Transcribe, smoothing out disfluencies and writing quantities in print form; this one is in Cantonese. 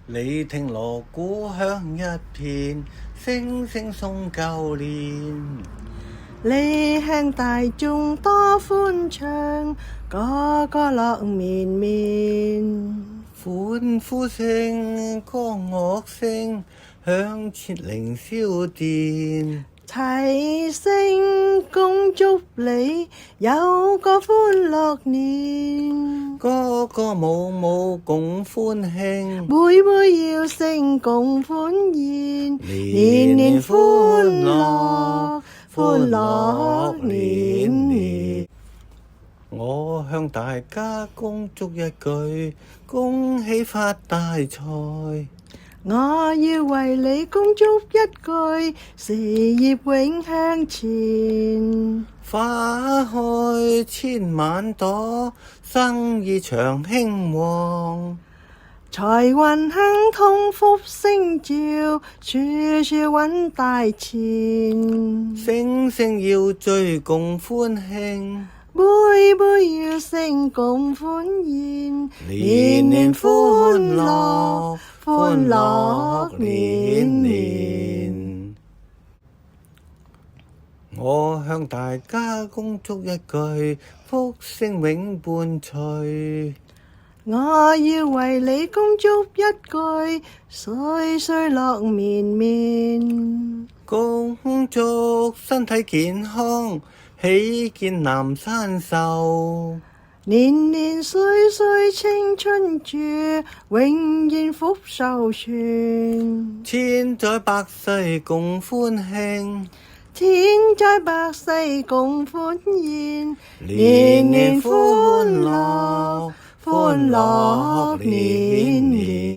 你聽鑼鼓響一片，聲聲送舊年。你聽大眾多歡唱，個個樂綿綿。歡呼聲、歌樂聲，響徹凌霄殿。齊聲恭祝你有個歡樂年，歌歌舞舞共歡慶，每每要聲共歡宴，年年歡樂，歡樂年年。我向大家恭祝一句，恭喜發大財。我要為你恭祝一句，事業永向前。花開千萬朵，生意長興旺。財運亨通福星照，處處揾大錢。聲聲要聚共歡慶，杯杯要聲共歡宴，年年歡樂，歡樂年年。我向大家恭祝一句，福星永伴隨。我要為你恭祝一句，歲歲樂綿綿。恭祝身體健康，喜見南山壽。年年歲歲青春住，永遠福壽傳。千載百世共歡慶，千載百世共歡宴，年年歡樂，歡樂年年。